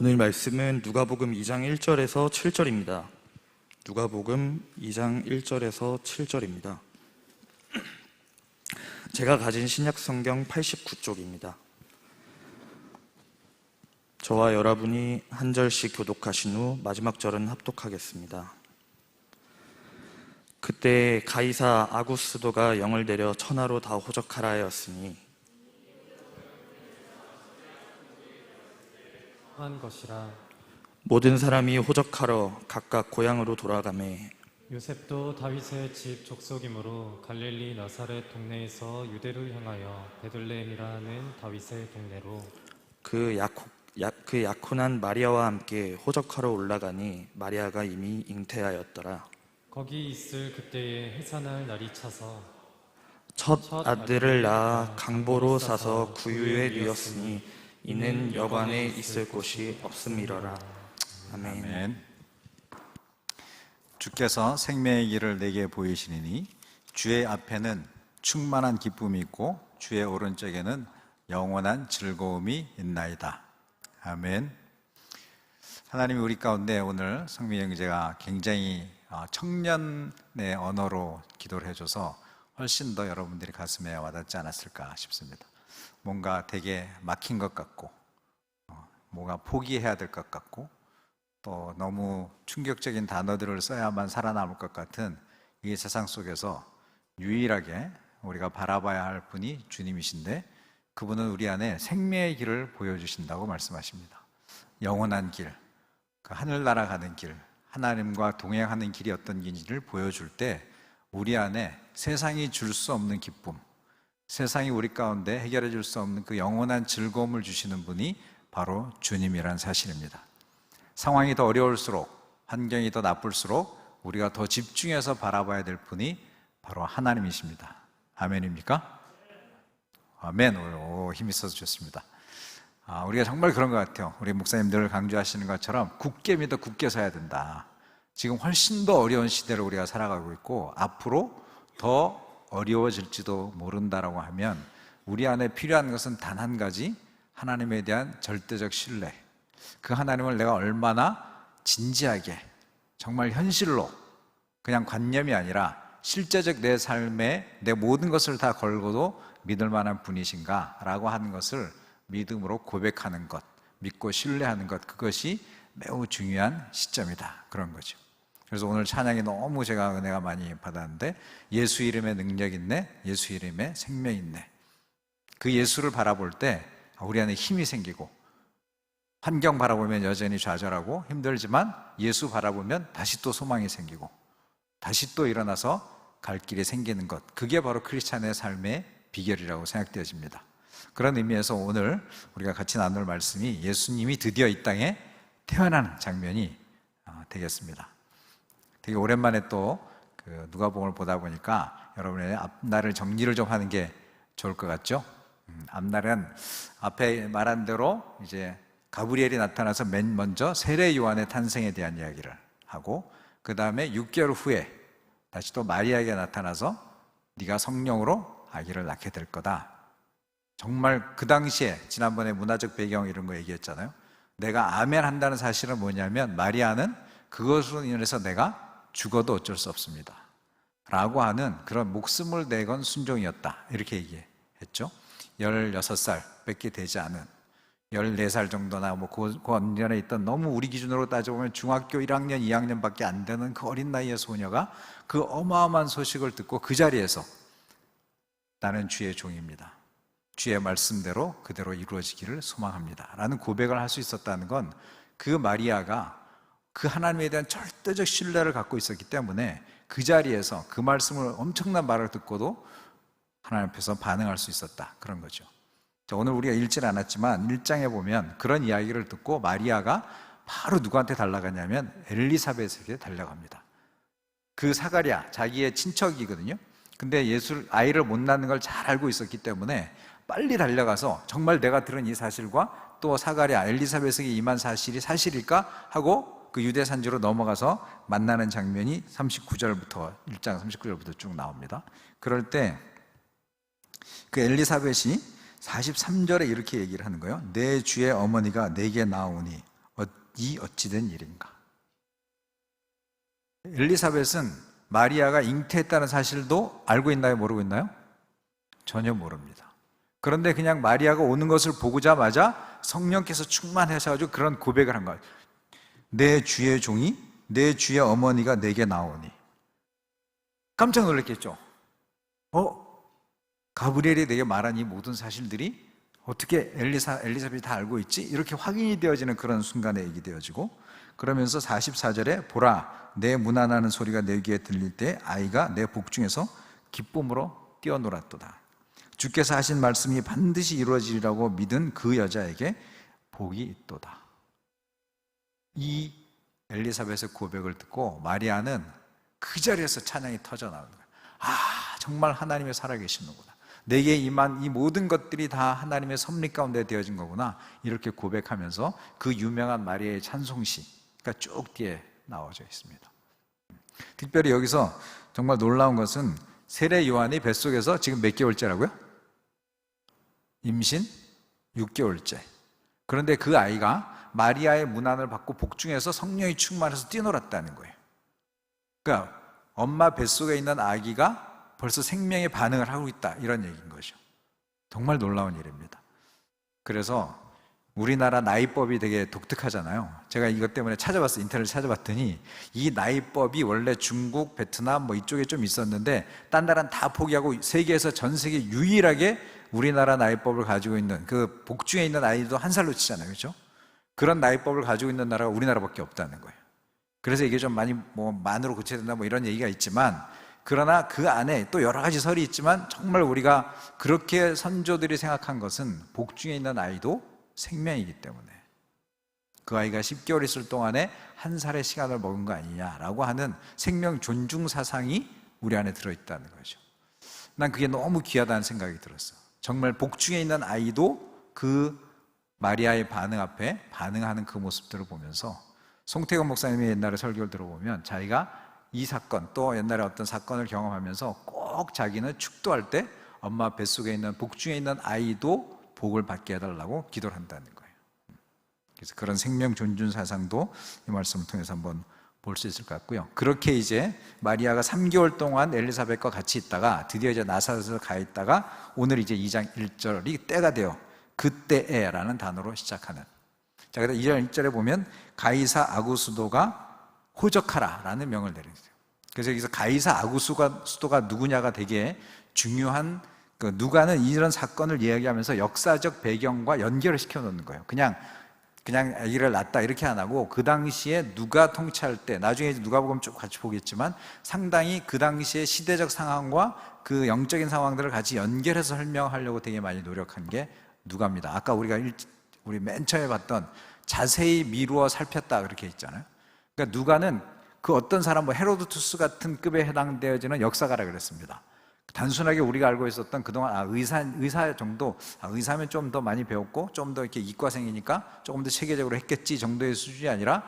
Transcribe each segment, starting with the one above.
오늘 말씀은 누가복음 2장 1절에서 7절입니다. 누가복음 2장 1절에서 7절입니다. 제가 가진 신약 성경 89쪽입니다. 저와 여러분이 한 절씩 교독하신 후 마지막 절은 합독하겠습니다. 그때 가이사 아구스도가 영을 내려 천하로 다 호적하라 하였으니 한 것이라. 모든 사람이 호적하러 각각 고향으로 돌아가매 요셉도 다윗의 집 족속이므로 갈릴리 나사렛 동네에서 유대를 향하여 베들레헴이라는 다윗의 동네로 그 약혼한 마리아와 함께 호적하러 올라가니 마리아가 이미 잉태하였더라. 거기 있을 그때에 해산할 날이 차서 첫 아들을 낳아 강보로 싸서 구유에 누였으니 이는 여관에 있을 곳이 없음이러라. 아멘. 아멘. 주께서 생명의 길을 내게 보이시니 주의 앞에는 충만한 기쁨이 있고 주의 오른쪽에는 영원한 즐거움이 있나이다. 아멘. 하나님이 우리 가운데 오늘 성민 형제가 굉장히 청년의 언어로 기도를 해줘서 훨씬 더 여러분들이 가슴에 와닿지 않았을까 싶습니다. 뭔가 되게 막힌 것 같고 뭔가 포기해야 될 것 같고 또 너무 충격적인 단어들을 써야만 살아남을 것 같은 이 세상 속에서 유일하게 우리가 바라봐야 할 분이 주님이신데 그분은 우리 안에 생명의 길을 보여주신다고 말씀하십니다. 영원한 길, 그 하늘나라 가는 길, 하나님과 동행하는 길이 어떤 길인지를 보여줄 때 우리 안에 세상이 줄 수 없는 기쁨, 세상이 우리 가운데 해결해 줄 수 없는 그 영원한 즐거움을 주시는 분이 바로 주님이란 사실입니다. 상황이 더 어려울수록, 환경이 더 나쁠수록 우리가 더 집중해서 바라봐야 될 분이 바로 하나님이십니다. 아멘입니까? 아멘. 오늘 힘이 있어서 좋습니다. 우리가 정말 그런 것 같아요. 우리 목사님들 강조하시는 것처럼 굳게 믿어 굳게 서야 된다. 지금 훨씬 더 어려운 시대를 우리가 살아가고 있고 앞으로 더 어려워질지도 모른다라고 하면 우리 안에 필요한 것은 단 한 가지, 하나님에 대한 절대적 신뢰. 그 하나님을 내가 얼마나 진지하게 정말 현실로 그냥 관념이 아니라 실제적 내 삶에 내 모든 것을 다 걸고도 믿을 만한 분이신가 라고 하는 것을 믿음으로 고백하는 것, 믿고 신뢰하는 것, 그것이 매우 중요한 시점이다, 그런 거죠. 그래서 오늘 찬양이 너무 제가 은혜가 많이 받았는데 예수 이름에 능력 있네, 예수 이름에 생명 있네. 그 예수를 바라볼 때 우리 안에 힘이 생기고 환경 바라보면 여전히 좌절하고 힘들지만 예수 바라보면 다시 또 소망이 생기고 다시 또 일어나서 갈 길이 생기는 것, 그게 바로 크리스찬의 삶의 비결이라고 생각되어집니다. 그런 의미에서 오늘 우리가 같이 나눌 말씀이 예수님이 드디어 이 땅에 태어나는 장면이 되겠습니다. 되게 오랜만에 또 누가복음을 보다 보니까 여러분의 앞날을 정리를 좀 하는 게 좋을 것 같죠? 앞날은 앞에 말한 대로 이제 가브리엘이 나타나서 맨 먼저 세례 요한의 탄생에 대한 이야기를 하고 그 다음에 6개월 후에 다시 또 마리아에게 나타나서 네가 성령으로 아기를 낳게 될 거다. 정말 그 당시에 지난번에 문화적 배경 이런 거 얘기했잖아요. 내가 아멘 한다는 사실은 뭐냐면 마리아는 그것으로 인해서 내가 죽어도 어쩔 수 없습니다 라고 하는 그런 목숨을 내건 순종이었다, 이렇게 얘기했죠. 16살 밖에 되지 않은 14살 정도나 그 언년에 있던 너무 우리 기준으로 따져보면 중학교 1학년, 2학년밖에 안 되는 그 어린 나이의 소녀가 그 어마어마한 소식을 듣고 그 자리에서 나는 주의 종입니다, 주의 말씀대로 그대로 이루어지기를 소망합니다 라는 고백을 할 수 있었다는 건 그 마리아가 그 하나님에 대한 절대적 신뢰를 갖고 있었기 때문에 그 자리에서 그 말씀을 엄청난 말을 듣고도 하나님 앞에서 반응할 수 있었다, 그런 거죠. 오늘 우리가 읽질 않았지만 1장에 보면 그런 이야기를 듣고 마리아가 바로 누구한테 달려가냐면 엘리사벳에게 달려갑니다. 그 사가랴, 자기의 친척이거든요. 근데 아이를 못 낳는 걸 잘 알고 있었기 때문에 빨리 달려가서 정말 내가 들은 이 사실과 또 사가랴, 엘리사벳에게 임한 사실이 사실일까 하고 그 유대 산지로 넘어가서 만나는 장면이 39절부터 1장 39절부터 쭉 나옵니다. 그럴 때 그 엘리사벳이 43절에 이렇게 얘기를 하는 거예요. 내 주의 어머니가 내게 나오니 이 어찌된 일인가? 엘리사벳은 마리아가 잉태했다는 사실도 알고 있나요? 모르고 있나요? 전혀 모릅니다. 그런데 그냥 마리아가 오는 것을 보고자마자 성령께서 충만하셔가지고 그런 고백을 한 거예요. 내 주의 종이, 내 주의 어머니가 내게 나오니. 깜짝 놀랐겠죠? 가브리엘이 내게 말한 이 모든 사실들이 어떻게 엘리사벳이 다 알고 있지? 이렇게 확인이 되어지는 그런 순간에 얘기되어지고, 그러면서 44절에 보라, 내 문안하는 소리가 내 귀에 들릴 때 아이가 내 복중에서 기쁨으로 뛰어놀았도다. 주께서 하신 말씀이 반드시 이루어지리라고 믿은 그 여자에게 복이 있도다. 이 엘리사벳의 고백을 듣고 마리아는 그 자리에서 찬양이 터져나오는 거예요. 정말 하나님의 살아계시는구나. 내게 임한 이 모든 것들이 다 하나님의 섭리 가운데 되어진 거구나. 이렇게 고백하면서 그 유명한 마리아의 찬송시가 쭉 뒤에 나와져 있습니다. 특별히 여기서 정말 놀라운 것은 세례 요한이 뱃속에서 지금 몇 개월째라고요? 임신 6개월째. 그런데 그 아이가 마리아의 문안을 받고 복중에서 성령이 충만해서 뛰어놀았다는 거예요. 그러니까 엄마 뱃속에 있는 아기가 벌써 생명의 반응을 하고 있다, 이런 얘기인 거죠. 정말 놀라운 일입니다. 그래서 우리나라 나이법이 되게 독특하잖아요. 제가 이것 때문에 찾아봤어요. 인터넷 찾아봤더니 이 나이법이 원래 중국, 베트남 이쪽에 좀 있었는데 딴 나라는 다 포기하고 세계에서 전 세계 유일하게 우리나라 나이법을 가지고 있는, 그 복중에 있는 아이도 1살로 치잖아요, 그렇죠? 그런 나이법을 가지고 있는 나라가 우리나라밖에 없다는 거예요. 그래서 이게 좀 많이 만으로 고쳐야 된다 이런 얘기가 있지만, 그러나 그 안에 또 여러 가지 설이 있지만 정말 우리가 그렇게 선조들이 생각한 것은 복중에 있는 아이도 생명이기 때문에 그 아이가 10개월 있을 동안에 1살의 시간을 먹은 거 아니냐라고 하는 생명 존중 사상이 우리 안에 들어있다는 거죠. 난 그게 너무 귀하다는 생각이 들었어요. 정말 복중에 있는 아이도 그 마리아의 반응 앞에 반응하는 그 모습들을 보면서, 송태건 목사님이 옛날에 설교를 들어보면 자기가 이 사건, 또 옛날에 어떤 사건을 경험하면서 꼭 자기는 축도할 때 엄마 뱃속에 있는 복중에 있는 아이도 복을 받게 해달라고 기도를 한다는 거예요. 그래서 그런 생명 존중 사상도 이 말씀을 통해서 한번 볼 수 있을 것 같고요. 그렇게 이제 마리아가 3개월 동안 엘리사벳과 같이 있다가 드디어 이제 나사렛에 가 있다가 오늘 이제 2장 1절이 때가 되어 그때에라는 단어로 시작하는. 자, 그래서 2절 1절에 보면 가이사 아구수도가 호적하라라는 명을 내렸어요. 그래서 여기서 가이사 아구수도가 누구냐가 되게 중요한, 누가는 이런 사건을 이야기하면서 역사적 배경과 연결을 시켜놓는 거예요. 그냥 아기를 낳았다 이렇게 안 하고 그 당시에 누가 통치할 때, 나중에 누가복음 쭉 같이 보겠지만 상당히 그 당시의 시대적 상황과 그 영적인 상황들을 같이 연결해서 설명하려고 되게 많이 노력한 게 누가입니다. 아까 우리 맨 처음에 봤던 자세히 미루어 살폈다 그렇게 있잖아요. 그러니까 누가는 그 어떤 사람, 헤로도투스 같은 급에 해당되어지는 역사가라 그랬습니다. 단순하게 우리가 알고 있었던 그동안 의사 정도, 의사면 좀 더 많이 배웠고 좀 더 이렇게 이과생이니까 조금 더 체계적으로 했겠지 정도의 수준이 아니라,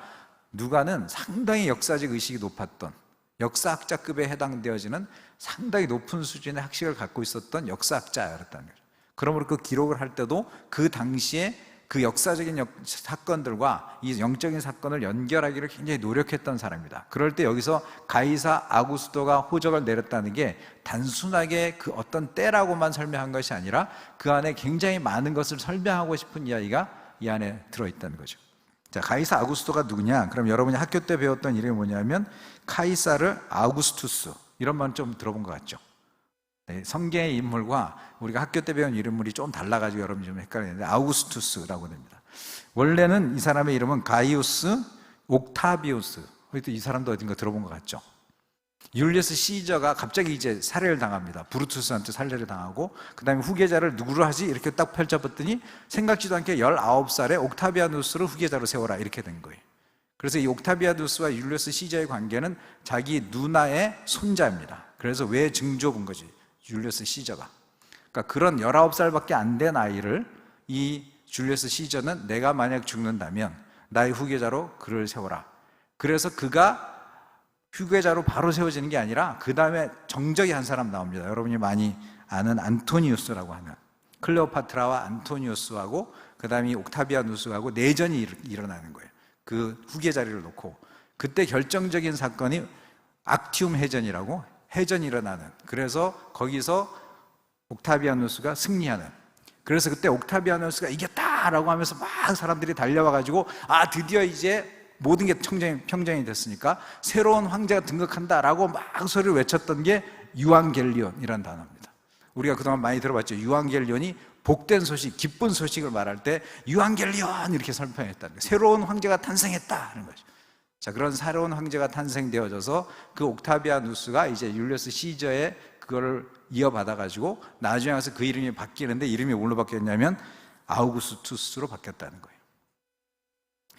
누가는 상당히 역사적 의식이 높았던, 역사학자급에 해당되어지는 상당히 높은 수준의 학식을 갖고 있었던 역사학자였다는 거죠. 그러므로 그 기록을 할 때도 그 당시에 그 역사적인 사건들과 이 영적인 사건을 연결하기를 굉장히 노력했던 사람입니다. 그럴 때 여기서 가이사 아구스도가 호적을 내렸다는 게 단순하게 그 어떤 때라고만 설명한 것이 아니라 그 안에 굉장히 많은 것을 설명하고 싶은 이야기가 이 안에 들어있다는 거죠. 자, 가이사 아구스도가 누구냐? 그럼 여러분이 학교 때 배웠던 이름이 뭐냐면 카이사르 아우구스투스, 이런 말 좀 들어본 것 같죠? 성경의 인물과 우리가 학교 때 배운 인물이 좀 달라가지고 여러분이 좀 헷갈리는데 아우구스투스라고 됩니다. 원래는 이 사람의 이름은 가이우스 옥타비우스. 이 사람도 어딘가 들어본 것 같죠? 율리우스 시저가 갑자기 이제 살해를 당합니다. 브루투스한테 살해를 당하고, 그 다음에 후계자를 누구로 하지? 이렇게 딱 펼쳐봤더니 생각지도 않게 19살에 옥타비아누스를 후계자로 세워라 이렇게 된 거예요. 그래서 이 옥타비아누스와 율리우스 시저의 관계는 자기 누나의 손자입니다. 그래서 외증조부인 거지, 줄리우스 시저가. 그러니까 그런 19살밖에 안 된 아이를 이 줄리우스 시저는 내가 만약 죽는다면 나의 후계자로 그를 세워라. 그래서 그가 후계자로 바로 세워지는 게 아니라 그 다음에 정적이 한 사람 나옵니다. 여러분이 많이 아는 안토니우스라고 하는, 클레오파트라와 안토니우스하고 그 다음에 옥타비아누스하고 내전이 일어나는 거예요. 그 후계 자리를 놓고, 그때 결정적인 사건이 악티움 해전이라고, 해전이 일어나는, 그래서 거기서 옥타비아누스가 승리하는, 그래서 그때 옥타비아누스가 이겼다라고 하면서 막 사람들이 달려와가지고 드디어 이제 모든 게 평정이 됐으니까 새로운 황제가 등극한다라고 막 소리를 외쳤던 게 유앙겔리온이라는 단어입니다. 우리가 그동안 많이 들어봤죠. 유앙겔리온이 복된 소식, 기쁜 소식을 말할 때 유앙겔리온 이렇게 설명했다는 거예요. 새로운 황제가 탄생했다 하는 거죠. 자, 그런 새로운 황제가 탄생되어져서 그 옥타비아누스가 이제 율리우스 시저의 그거를 이어받아가지고 나중에 와서 그 이름이 바뀌는데, 이름이 뭘로 바뀌었냐면 아우구스투스로 바뀌었다는 거예요.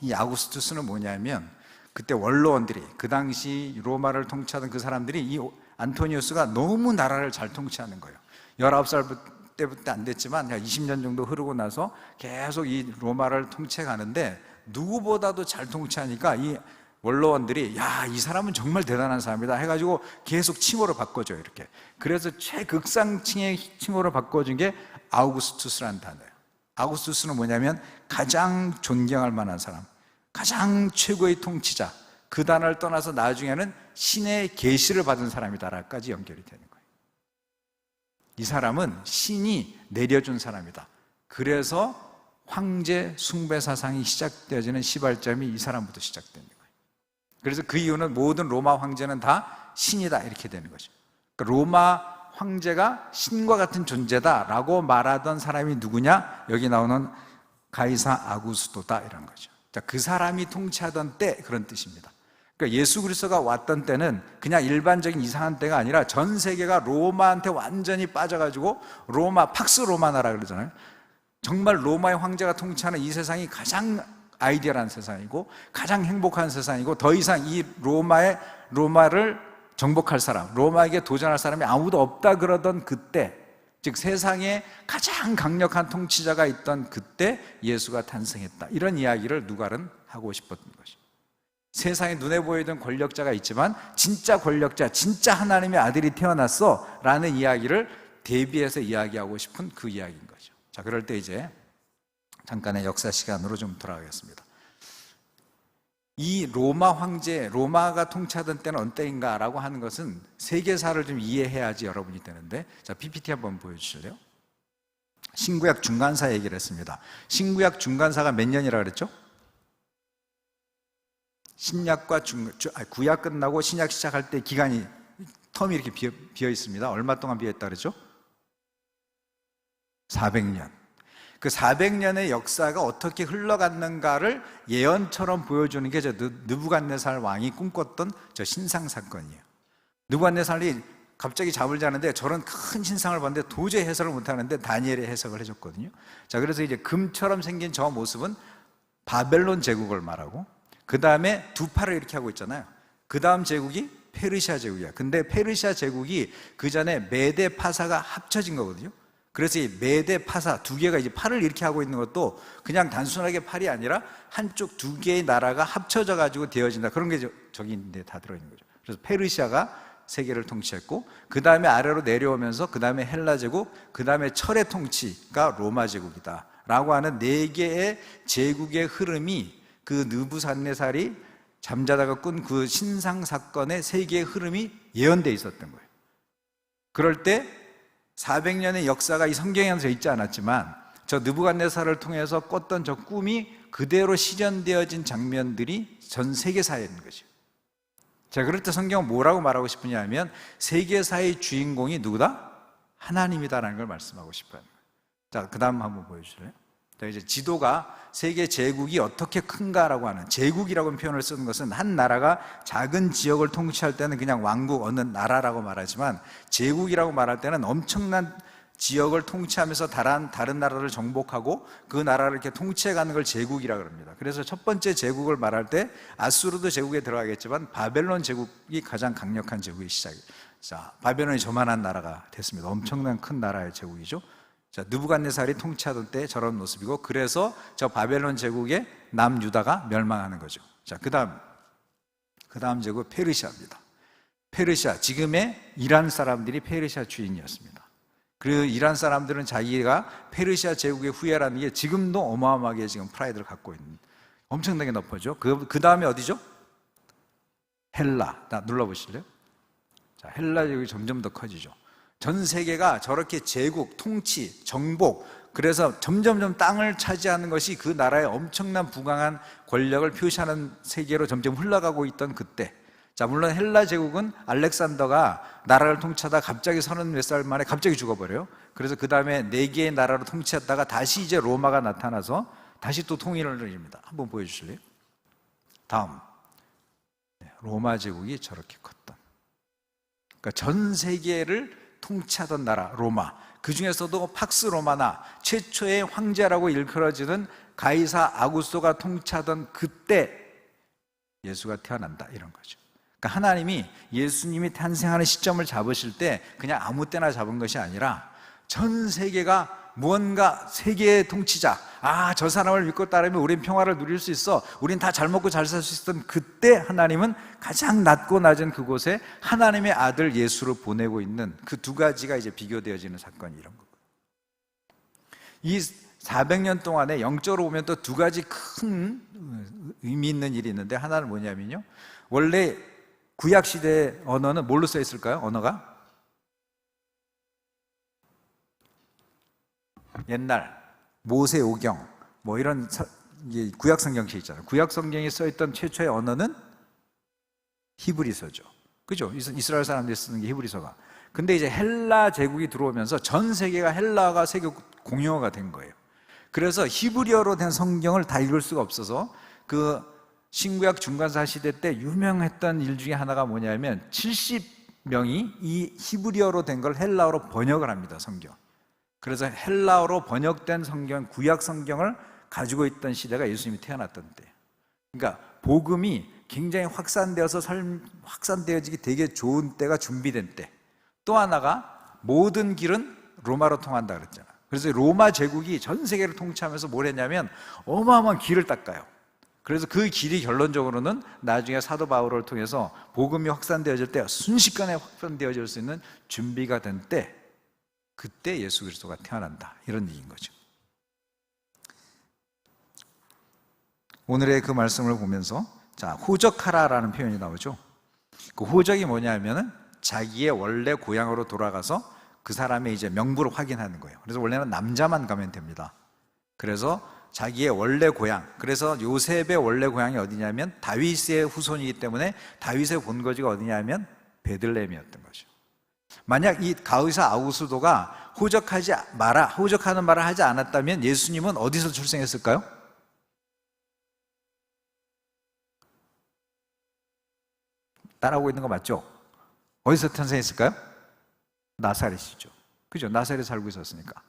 이 아우구스투스는 뭐냐면, 그때 원로원들이, 그 당시 로마를 통치하던 그 사람들이 이 안토니우스가 너무 나라를 잘 통치하는 거예요. 19살 때부터 안 됐지만 20년 정도 흐르고 나서 계속 이 로마를 통치해 가는데, 누구보다도 잘 통치하니까 이 원로원들이 이 사람은 정말 대단한 사람이다 해가지고 계속 칭호를 바꿔줘요, 이렇게. 그래서 최극상층의 칭호를 바꿔준 게 아우구스투스라는 단어예요. 아우구스투스는 뭐냐면 가장 존경할 만한 사람, 가장 최고의 통치자, 그 단어를 떠나서 나중에는 신의 계시를 받은 사람이다라까지 연결이 되는 거예요. 이 사람은 신이 내려준 사람이다. 그래서 황제 숭배 사상이 시작되어지는 시발점이 이 사람부터 시작되는 거예요. 그래서 그 이유는 모든 로마 황제는 다 신이다 이렇게 되는 거죠. 그러니까 로마 황제가 신과 같은 존재다라고 말하던 사람이 누구냐? 여기 나오는 가이사 아구스토다 이런 거죠. 자, 그 사람이 통치하던 때, 그런 뜻입니다. 그러니까 예수 그리스도가 왔던 때는 그냥 일반적인 이상한 때가 아니라 전 세계가 로마한테 완전히 빠져가지고 로마, 팍스 로마 나라 그러잖아요. 정말 로마의 황제가 통치하는 이 세상이 가장 아이디어한 세상이고 가장 행복한 세상이고, 더 이상 이 로마를 정복할 사람, 로마에게 도전할 사람이 아무도 없다 그러던 그때, 즉 세상에 가장 강력한 통치자가 있던 그때 예수가 탄생했다, 이런 이야기를 누가는 하고 싶었던 것이죠. 세상에 눈에 보이던 권력자가 있지만 진짜 권력자, 진짜 하나님의 아들이 태어났어 라는 이야기를 대비해서 이야기하고 싶은 그 이야기인 거죠. 자, 그럴 때 이제 잠깐의 역사 시간으로 좀 돌아가겠습니다. 이 로마 황제, 로마가 통치하던 때는 언때인가라고 하는 것은 세계사를 좀 이해해야지 여러분이 되는데, 자, PPT 한번 보여주실래요? 신구약 중간사 얘기를 했습니다. 신구약 중간사가 몇 년이라 그랬죠? 구약 끝나고 신약 시작할 때 기간이, 텀이 이렇게 비어 있습니다. 얼마 동안 비어 있다 그랬죠? 400년. 그 400년의 역사가 어떻게 흘러갔는가를 예언처럼 보여주는 게 저 느부갓네살 왕이 꿈꿨던 저 신상 사건이에요. 느부갓네살이 갑자기 잠을 자는데 저런 큰 신상을 봤는데 도저히 해석을 못하는데 다니엘이 해석을 해줬거든요. 자, 그래서 이제 금처럼 생긴 저 모습은 바벨론 제국을 말하고, 그 다음에 두 팔을 이렇게 하고 있잖아요. 그 다음 제국이 페르시아 제국이야. 근데 페르시아 제국이 그 전에 메데 파사가 합쳐진 거거든요. 그래서 이 메데 파사 두 개가 이제 팔을 이렇게 하고 있는 것도 그냥 단순하게 팔이 아니라 한쪽 두 개의 나라가 합쳐져 가지고 되어진다, 그런 게 저기인데 다 들어있는 거죠. 그래서 페르시아가 세계를 통치했고, 그 다음에 아래로 내려오면서 그 다음에 헬라 제국, 그 다음에 철의 통치가 로마 제국이다 라고 하는 네 개의 제국의 흐름이, 그 느부갓네살이 잠자다가 꾼 그 신상 사건의 세 개의 흐름이 예언되어 있었던 거예요. 그럴 때 400년의 역사가 이 성경에 써 있지 않았지만 저 느부갓네살을 통해서 꿨던 저 꿈이 그대로 실현되어진 장면들이 전 세계사에 있는 거죠. 자, 그럴 때 성경은 뭐라고 말하고 싶으냐 하면 세계사의 주인공이 누구다? 하나님이다라는 걸 말씀하고 싶어요. 자, 그 다음 한번 보여주실래요? 자, 이제 지도가 세계 제국이 어떻게 큰가라고 하는, 제국이라고 표현을 쓰는 것은 한 나라가 작은 지역을 통치할 때는 그냥 왕국, 어느 나라라고 말하지만, 제국이라고 말할 때는 엄청난 지역을 통치하면서 다른 나라를 정복하고 그 나라를 이렇게 통치해가는 걸 제국이라고 합니다. 그래서 첫 번째 제국을 말할 때 아수르도 제국에 들어가겠지만 바벨론 제국이 가장 강력한 제국의 시작이에요. 자, 바벨론이 저만한 나라가 됐습니다. 엄청난 큰 나라의 제국이죠. 자, 느부갓네살이 통치하던 때 저런 모습이고, 그래서 저 바벨론 제국의 남유다가 멸망하는 거죠. 자, 그 다음 제국 페르시아입니다. 페르시아, 지금의 이란 사람들이 페르시아 주인이었습니다. 그 이란 사람들은 자기가 페르시아 제국의 후예라는 게 지금도 어마어마하게 지금 프라이드를 갖고 있는, 엄청나게 높아져. 그 다음에 어디죠? 헬라. 나 눌러보실래요? 자, 헬라 제국이 점점 더 커지죠. 전 세계가 저렇게 제국, 통치, 정복, 그래서 점점점 땅을 차지하는 것이 그 나라의 엄청난 부강한 권력을 표시하는 세계로 점점 흘러가고 있던 그때, 자, 물론 헬라 제국은 알렉산더가 나라를 통치하다 갑자기 30몇 살 만에 갑자기 죽어버려요. 그래서 그 다음에 4개의 나라로 통치했다가 다시 이제 로마가 나타나서 다시 또 통일을 이룹니다. 한번 보여주실래요? 다음, 로마 제국이 저렇게 컸던, 그러니까 전 세계를 통치하던 나라 로마, 그 중에서도 팍스 로마나 최초의 황제라고 일컬어지는 가이사 아구스토가 통치하던 그때 예수가 태어난다, 이런 거죠. 그러니까 하나님이 예수님이 탄생하는 시점을 잡으실 때 그냥 아무 때나 잡은 것이 아니라 전 세계가 무언가 세계의 통치자, 저 사람을 믿고 따르면 우린 평화를 누릴 수 있어, 우린 다 잘 먹고 잘 살 수 있었던 그때 하나님은 가장 낮고 낮은 그곳에 하나님의 아들 예수를 보내고 있는 그 두 가지가 이제 비교되어지는 사건이 이런 거고, 이 400년 동안에 영적으로 보면 또 두 가지 큰 의미 있는 일이 있는데, 하나는 뭐냐면요, 원래 구약시대의 언어는 뭘로 써 있을까요? 언어가? 옛날 모세오경 뭐 이런 구약 성경책 있잖아요. 구약 성경에 써 있던 최초의 언어는 히브리서죠. 그죠? 이스라엘 사람들이 쓰는 게 히브리서가. 근데 이제 헬라 제국이 들어오면서 전 세계가 헬라가 세계 공용어가 된 거예요. 그래서 히브리어로 된 성경을 다 읽을 수가 없어서 그 신구약 중간사 시대 때 유명했던 일 중에 하나가 뭐냐면 70명이 이 히브리어로 된 걸 헬라어로 번역을 합니다, 성경. 그래서 헬라어로 번역된 성경, 구약 성경을 가지고 있던 시대가 예수님이 태어났던 때예요. 그러니까 복음이 굉장히 확산되어지기 되게 좋은 때가 준비된 때. 또 하나가 모든 길은 로마로 통한다 그랬잖아. 그래서 로마 제국이 전 세계를 통치하면서 뭘 했냐면 어마어마한 길을 닦아요. 그래서 그 길이 결론적으로는 나중에 사도 바울을 통해서 복음이 확산되어질 때 순식간에 확산되어질 수 있는 준비가 된 때, 그때 예수 그리스도가 태어난다, 이런 얘기인 거죠. 오늘의 그 말씀을 보면서 자, 호적하라라는 표현이 나오죠. 그 호적이 뭐냐면은 자기의 원래 고향으로 돌아가서 그 사람의 이제 명부를 확인하는 거예요. 그래서 원래는 남자만 가면 됩니다. 그래서 자기의 원래 고향, 그래서 요셉의 원래 고향이 어디냐면 다윗의 후손이기 때문에 다윗의 본거지가 어디냐면 베들레헴이었던 거죠. 만약 이 가의사 아구스도가 호적하는 말을 하지 않았다면 예수님은 어디서 출생했을까요? 따라오고 있는 거 맞죠? 어디서 탄생했을까요? 나사렛이죠. 그죠? 나사렛에 살고 있었으니까.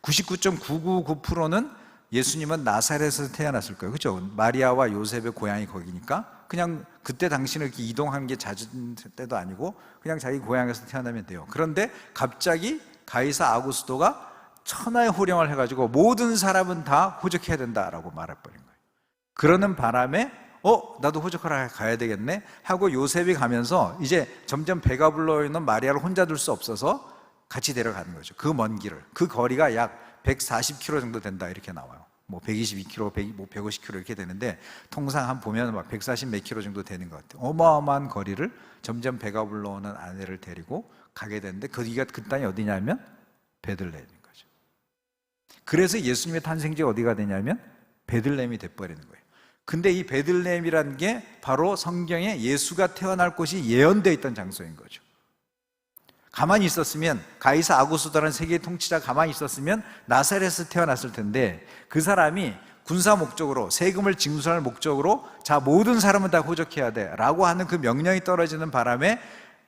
99.999%는 예수님은 나사렛에서 태어났을 거예요. 그죠? 마리아와 요셉의 고향이 거기니까 그냥 그때 당시는 이렇게 이동한 게 잦은 때도 아니고 그냥 자기 고향에서 태어나면 돼요. 그런데 갑자기 가이사 아구스도가 천하의 호령을 해가지고 모든 사람은 다 호적해야 된다라고 말해버린 거예요. 그러는 바람에 나도 호적하러 가야 되겠네 하고 요셉이 가면서 이제 점점 배가 불러있는 마리아를 혼자 둘 수 없어서 같이 데려가는 거죠. 그 먼 길을. 그 거리가 약 140km 정도 된다, 이렇게 나와요. 뭐 122km, 150km 이렇게 되는데 통상 한 보면 막 140 몇 킬로 정도 되는 것 같아요. 어마어마한 거리를 점점 배가 불러오는 아내를 데리고 가게 되는데 거기가 그 땅이 어디냐면 베들레헴인 거죠. 그래서 예수님의 탄생지가 어디가 되냐면 베들레헴이 돼버리는 거예요. 근데 이 베들레헴이라는 게 바로 성경에 예수가 태어날 곳이 예언되어 있던 장소인 거죠. 가만히 있었으면, 가이사 아구스도라는 세계 통치자 가만히 있었으면 나사렛에서 태어났을 텐데 그 사람이 군사 목적으로, 세금을 징수할 목적으로 자, 모든 사람은 다 호적해야 돼 라고 하는 그 명령이 떨어지는 바람에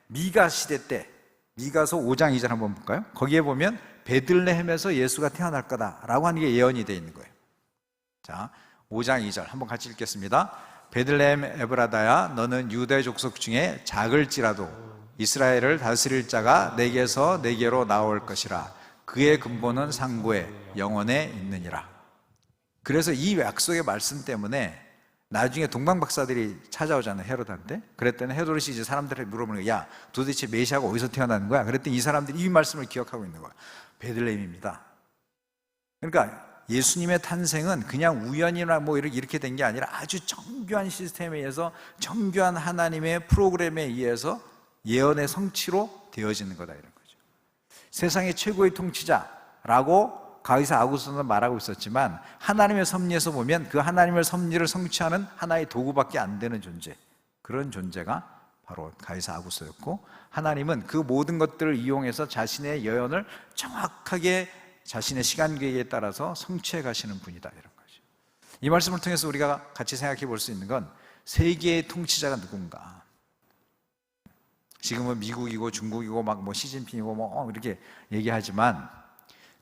미가 시대 때, 미가서 5장 2절 한번 볼까요? 거기에 보면 베들레헴에서 예수가 태어날 거다라고 하는 게 예언이 되어 있는 거예요. 자, 5장 2절 한번 같이 읽겠습니다. 베들레헴 에브라다야, 너는 유대 족속 중에 작을지라도 이스라엘을 다스릴 자가 내게서 내게로 나올 것이라. 그의 근본은 상고에 영원에 있느니라. 그래서 이 약속의 말씀 때문에 나중에 동방박사들이 찾아오잖아요, 헤롯한테. 그랬더니 헤롯이 이제 사람들한테 물어보는 거야. 야, 도대체 메시아가 어디서 태어나는 거야? 그랬더니 이 사람들이 이 말씀을 기억하고 있는 거야. 베들레헴입니다. 그러니까 예수님의 탄생은 그냥 우연이나 뭐 이렇게 된 게 아니라 아주 정교한 시스템에 의해서 정교한 하나님의 프로그램에 의해서 예언의 성취로 되어지는 거다 이런 거죠. 세상의 최고의 통치자라고 가이사 아구스토는 말하고 있었지만 하나님의 섭리에서 보면 그 하나님의 섭리를 성취하는 하나의 도구밖에 안 되는 존재, 그런 존재가 바로 가이사 아구스토였고, 하나님은 그 모든 것들을 이용해서 자신의 예언을 정확하게 자신의 시간 계획에 따라서 성취해 가시는 분이다 이런 거죠. 이 말씀을 통해서 우리가 같이 생각해 볼 수 있는 건 세계의 통치자가 누군가. 지금은 미국이고 중국이고 막 뭐 시진핑이고 뭐 이렇게 얘기하지만,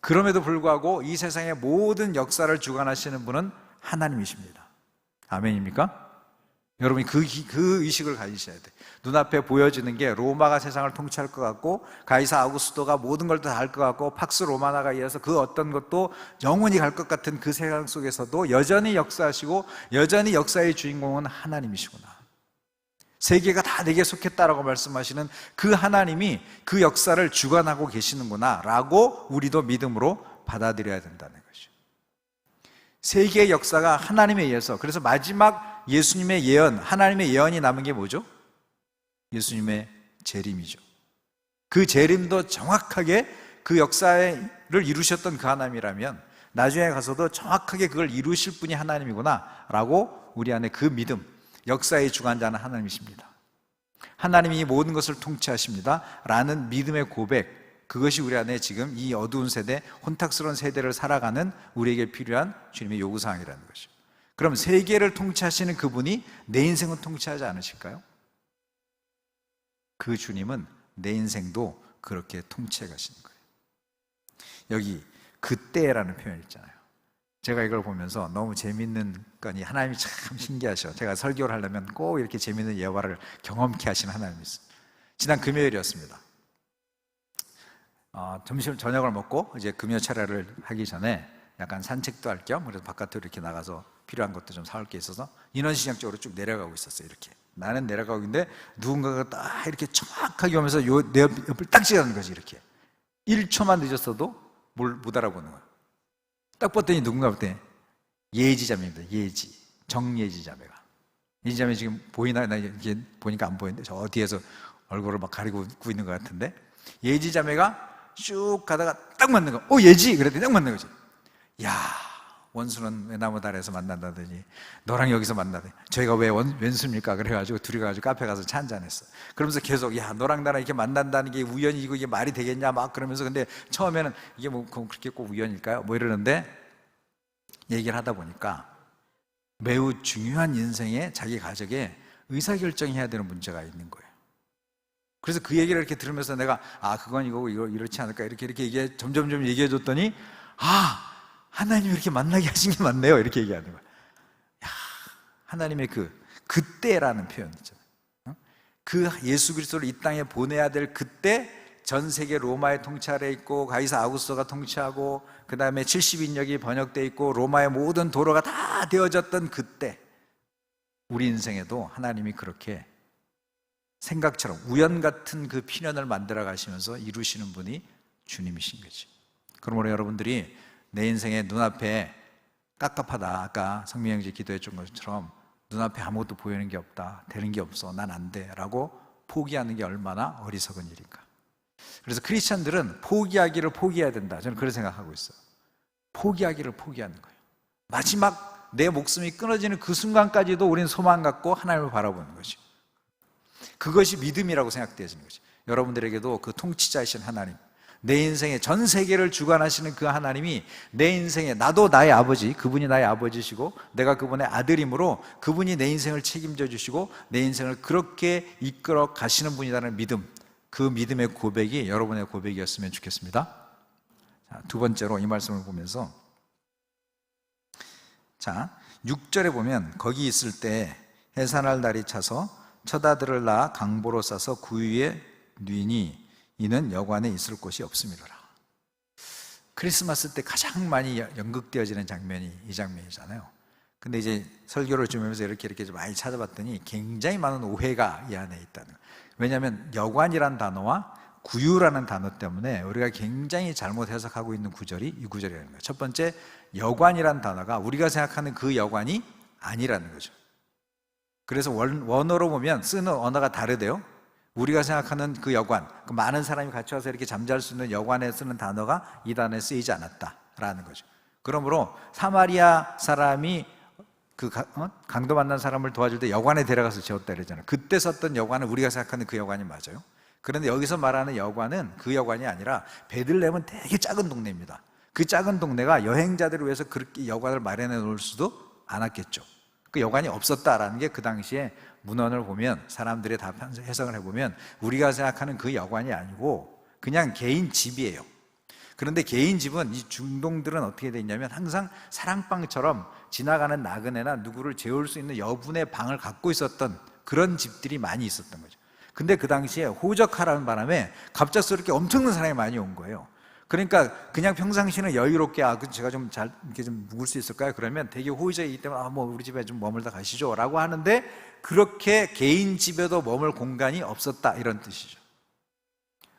그럼에도 불구하고 이 세상의 모든 역사를 주관하시는 분은 하나님이십니다. 아멘입니까? 여러분이 그 의식을 가지셔야 돼. 눈앞에 보여지는 게 로마가 세상을 통치할 것 같고, 가이사 아우구스토가 모든 걸 다 할 것 같고, 팍스 로마나가 이어서 그 어떤 것도 영원히 갈 것 같은 그 세상 속에서도 여전히 역사하시고 여전히 역사의 주인공은 하나님이시구나. 세계가 다 내게 속했다라고 말씀하시는 그 하나님이 그 역사를 주관하고 계시는구나 라고 우리도 믿음으로 받아들여야 된다는 것이죠. 세계의 역사가 하나님에 의해서, 그래서 마지막 예수님의 예언, 하나님의 예언이 남은 게 뭐죠? 예수님의 재림이죠. 그 재림도 정확하게 그 역사를 이루셨던 그 하나님이라면 나중에 가서도 정확하게 그걸 이루실 분이 하나님이구나 라고 우리 안에 그 믿음, 역사의 주관자는 하나님이십니다. 하나님이 모든 것을 통치하십니다 라는 믿음의 고백, 그것이 우리 안에 지금 이 어두운 세대, 혼탁스러운 세대를 살아가는 우리에게 필요한 주님의 요구사항이라는 것이죠. 그럼 세계를 통치하시는 그분이 내 인생은 통치하지 않으실까요? 그 주님은 내 인생도 그렇게 통치해 가시는 거예요. 여기 그때라는 표현 있잖아요. 제가 이걸 보면서 너무 재밌는 건이, 하나님이 참 신기하셔. 제가 설교를 하려면 꼭 이렇게 재밌는 예화를 경험케 하시는 하나님이 있어요. 지난 금요일이었습니다. 저녁을 먹고 이제 금요 차례를 하기 전에 약간 산책도 할 겸, 그래서 바깥으로 이렇게 나가서 필요한 것도 좀 사올 게 있어서 인원시장 쪽으로 쭉 내려가고 있었어요. 이렇게 나는 내려가고 있는데 누군가가 딱 이렇게 정확하게 오면서 내 옆을 딱 지나는 거지. 이렇게 1초만 늦었어도 못 알아보는 거야. 딱 봤더니 누군가 볼 때 예지 자매입니다. 예지, 정예지 자매가. 예지 자매 지금 보이나요? 나 이게 보니까 안 보이는데 저 뒤에서 얼굴을 막 가리고 웃고 있는 것 같은데, 예지 자매가 쭉 가다가 딱 맞는 거. 예지! 그랬더니 딱 맞는 거지. 야, 원수는 외나무 다리에서 만난다더니 너랑 여기서 만나더니 저희가 왜 왼수입니까? 그래가지고 둘이 가지고 카페 가서 차 한잔 했어. 그러면서 계속 야, 너랑 나랑 이렇게 만난다는 게 우연이고 이게 말이 되겠냐 막 그러면서, 근데 처음에는 이게 뭐 그렇게 꼭 우연일까요? 뭐 이러는데 얘기를 하다 보니까 매우 중요한 인생에, 자기 가족에 의사결정해야 되는 문제가 있는 거예요. 그래서 그 얘기를 이렇게 들으면서 내가 그건 이거고 이거 이렇지 않을까 이렇게 점점 얘기해 줬더니 하나님이 이렇게 만나게 하신 게 맞네요 이렇게 얘기하는 거야. 야, 하나님의 그때라는 표현 있잖아요. 그 예수 그리스도를 이 땅에 보내야 될 그때, 전 세계 로마의 통치 아래 있고 가이사 아구스토가 통치하고 그 다음에 70인역이 번역되어 있고 로마의 모든 도로가 다 되어졌던 그때, 우리 인생에도 하나님이 그렇게 생각처럼 우연 같은 그 필연을 만들어 가시면서 이루시는 분이 주님이신 거지. 그러므로 여러분들이 내 인생의 눈앞에 깝깝하다, 아까 성민 형제 기도해 준 것처럼 눈앞에 아무것도 보이는 게 없다, 되는 게 없어, 난 안 돼 라고 포기하는 게 얼마나 어리석은 일인가. 그래서 크리스찬들은 포기하기를 포기해야 된다, 저는 그렇게 생각하고 있어요. 포기하기를 포기하는 거예요. 마지막 내 목숨이 끊어지는 그 순간까지도 우리는 소망 갖고 하나님을 바라보는 거죠. 그것이 믿음이라고 생각되어지는 거죠. 여러분들에게도 그 통치자이신 하나님, 내 인생의 전 세계를 주관하시는 그 하나님이 내 인생에, 나도 나의 아버지, 그분이 나의 아버지시고 내가 그분의 아들이므로 그분이 내 인생을 책임져 주시고 내 인생을 그렇게 이끌어 가시는 분이라는 믿음, 그 믿음의 고백이 여러분의 고백이었으면 좋겠습니다. 자, 두 번째로 이 말씀을 보면서, 자 6절에 보면 거기 있을 때 해산할 날이 차서 첫 아들을 낳아 강보로 싸서 구유에 뉘니 이는 여관에 있을 곳이 없음이로라. 크리스마스 때 가장 많이 연극되어지는 장면이 이 장면이잖아요. 근데 이제 설교를 주면서 이렇게 좀 많이 찾아봤더니 굉장히 많은 오해가 이 안에 있다는 거예요. 왜냐하면 여관이란 단어와 구유라는 단어 때문에 우리가 굉장히 잘못 해석하고 있는 구절이 이 구절이라는 거예요. 첫 번째, 여관이라는 단어가 우리가 생각하는 그 여관이 아니라는 거죠. 그래서 원어로 보면 쓰는 언어가 다르대요. 우리가 생각하는 그 여관, 그 많은 사람이 같이 와서 이렇게 잠잘 수 있는 여관에 쓰는 단어가 이 단어에 쓰이지 않았다라는 거죠. 그러므로 사마리아 사람이 강도 만난 사람을 도와줄 때 여관에 데려가서 재웠다 이러잖아요. 그때 썼던 여관은 우리가 생각하는 그 여관이 맞아요. 그런데 여기서 말하는 여관은 그 여관이 아니라 베들레헴은 되게 작은 동네입니다. 그 작은 동네가 여행자들을 위해서 그렇게 여관을 마련해 놓을 수도 않았겠죠. 그 여관이 없었다라는 게 그 당시에 문헌을 보면 사람들의 다 해석을 해보면 우리가 생각하는 그 여관이 아니고 그냥 개인 집이에요. 그런데 개인 집은 이 중동들은 어떻게 돼 있냐면 항상 사랑방처럼 지나가는 나그네나 누구를 재울 수 있는 여분의 방을 갖고 있었던 그런 집들이 많이 있었던 거죠. 근데 그 당시에 호적하라는 바람에 갑작스럽게 엄청난 사람이 많이 온 거예요. 그러니까 그냥 평상시는 여유롭게 제가 좀 잘 이렇게 좀 묵을 수 있을까요? 그러면 되게 호의적이기 때문에 뭐 우리 집에 좀 머물다 가시죠라고 하는데 그렇게 개인 집에도 머물 공간이 없었다 이런 뜻이죠.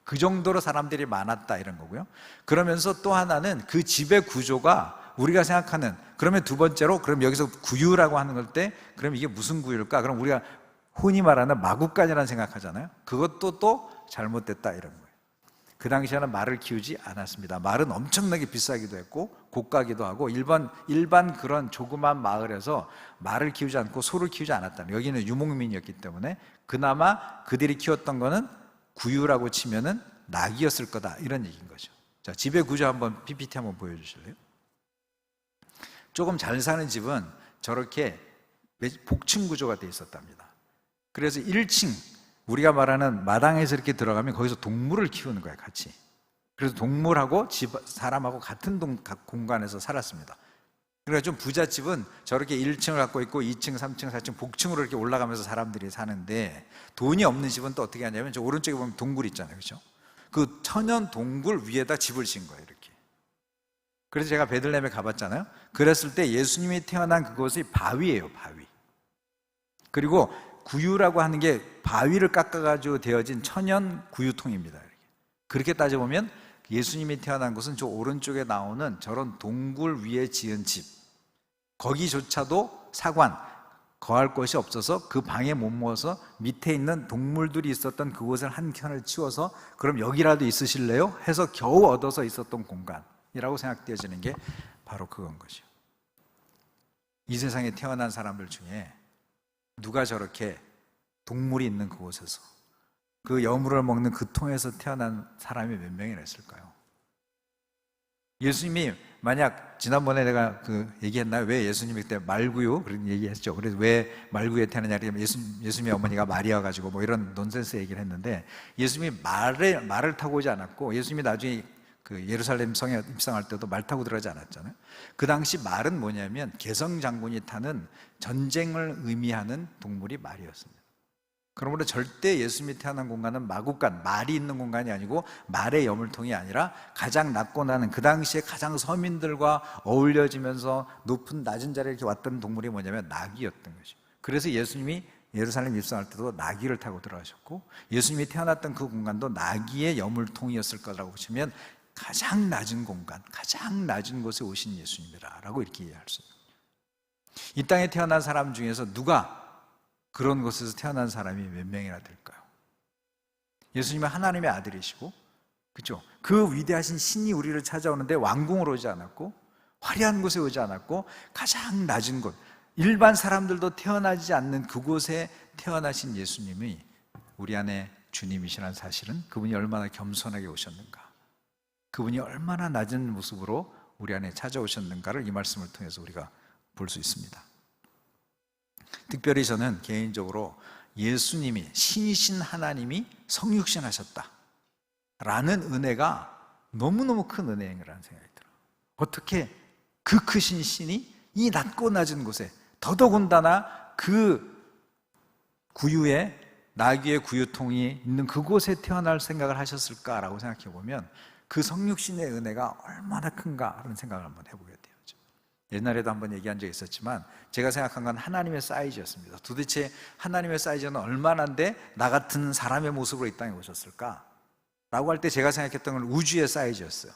그 정도로 사람들이 많았다 이런 거고요. 그러면서 또 하나는 그 집의 구조가 우리가 생각하는 그러면 두 번째로 그럼 여기서 구유라고 하는 걸 때 그럼 이게 무슨 구유일까? 그럼 우리가 흔히 말하는 마구간이라는 생각하잖아요. 그것도 또 잘못됐다 이런 거예요. 그 당시에는 말을 키우지 않았습니다. 말은 엄청나게 비싸기도 했고 고가기도 하고 일반 그런 조그만 마을에서 말을 키우지 않고 소를 키우지 않았다. 여기는 유목민이었기 때문에 그나마 그들이 키웠던 거는 구유라고 치면은 낙이었을 거다 이런 얘기인 거죠. 자, 집의 구조 한번 PPT 한번 보여주실래요? 조금 잘 사는 집은 저렇게 복층 구조가 돼 있었답니다. 그래서 1층 우리가 말하는 마당에서 이렇게 들어가면 거기서 동물을 키우는 거예요, 같이. 그래서 동물하고 사람하고 같은 공간에서 살았습니다. 그러니까 좀 부잣집은 저렇게 1층을 갖고 있고 2층, 3층, 4층 복층으로 이렇게 올라가면서 사람들이 사는데 돈이 없는 집은 또 어떻게 하냐면 저 오른쪽에 보면 동굴 있잖아요, 그렇죠? 그 천연 동굴 위에다 집을 지은 거예요, 이렇게. 그래서 제가 베들레헴에 가봤잖아요. 그랬을 때 예수님이 태어난 그곳이 바위예요, 바위. 그리고 구유라고 하는 게 바위를 깎아가지고 되어진 천연 구유통입니다. 그렇게 따져보면 예수님이 태어난 곳은 저 오른쪽에 나오는 저런 동굴 위에 지은 집, 거기조차도 사관, 거할 곳이 없어서 그 방에 못 모아서 밑에 있는 동물들이 있었던 그곳을 한 켠을 치워서 그럼 여기라도 있으실래요? 해서 겨우 얻어서 있었던 공간이라고 생각되어지는 게 바로 그건 거죠. 이 세상에 태어난 사람들 중에 누가 저렇게 동물이 있는 그곳에서 그 여물을 먹는 그 통에서 태어난 사람이 몇 명이나 있을까요? 예수님이 만약 지난번에 내가 얘기했나요? 왜 예수님이 그때 말구유 그런 얘기했죠. 그래서 왜 말구유에 태어나냐 그러면 예수님의 어머니가 말이어 가지고 뭐 이런 논센스 얘기를 했는데 예수님이 말을 타고 오지 않았고 예수님이 나중에 그 예루살렘 성에 입성할 때도 말 타고 들어가지 않았잖아요. 그 당시 말은 뭐냐면 개성 장군이 타는 전쟁을 의미하는 동물이 말이었습니다. 그러므로 절대 예수님이 태어난 공간은 마구간, 말이 있는 공간이 아니고 말의 여물통이 아니라 가장 낮고 나는 그 당시에 가장 서민들과 어울려지면서 높은 낮은 자리에 이렇게 왔던 동물이 뭐냐면 나귀였던 거죠. 그래서 예수님이 예루살렘 입성할 때도 나귀를 타고 들어가셨고 예수님이 태어났던 그 공간도 나귀의 여물통이었을 거라고 보시면 가장 낮은 공간, 가장 낮은 곳에 오신 예수님이라고 이렇게 이해할 수 있습니다. 이 땅에 태어난 사람 중에서 누가 그런 곳에서 태어난 사람이 몇 명이나 될까요? 예수님은 하나님의 아들이시고, 그렇죠? 그 위대하신 신이 우리를 찾아오는데 왕궁으로 오지 않았고, 화려한 곳에 오지 않았고, 가장 낮은 곳, 일반 사람들도 태어나지 않는 그곳에 태어나신 예수님이 우리 안에 주님이시라는 사실은 그분이 얼마나 겸손하게 오셨는가, 그분이 얼마나 낮은 모습으로 우리 안에 찾아오셨는가를 이 말씀을 통해서 우리가 볼 수 있습니다. 특별히 저는 개인적으로 예수님이 신이신 하나님이 성육신 하셨다 라는 은혜가 너무너무 큰 은혜라는 생각이 들어요. 어떻게 그 크신 신이 이 낮고 낮은 곳에 더더군다나 그 구유에 나귀의 구유통이 있는 그곳에 태어날 생각을 하셨을까라고 생각해 보면 그 성육신의 은혜가 얼마나 큰가 하는 생각을 한번 해보게 돼요. 옛날에도 한번 얘기한 적이 있었지만 제가 생각한 건 하나님의 사이즈였습니다. 도대체 하나님의 사이즈는 얼마나인데 나 같은 사람의 모습으로 이 땅에 오셨을까? 라고 할 때 제가 생각했던 건 우주의 사이즈였어요.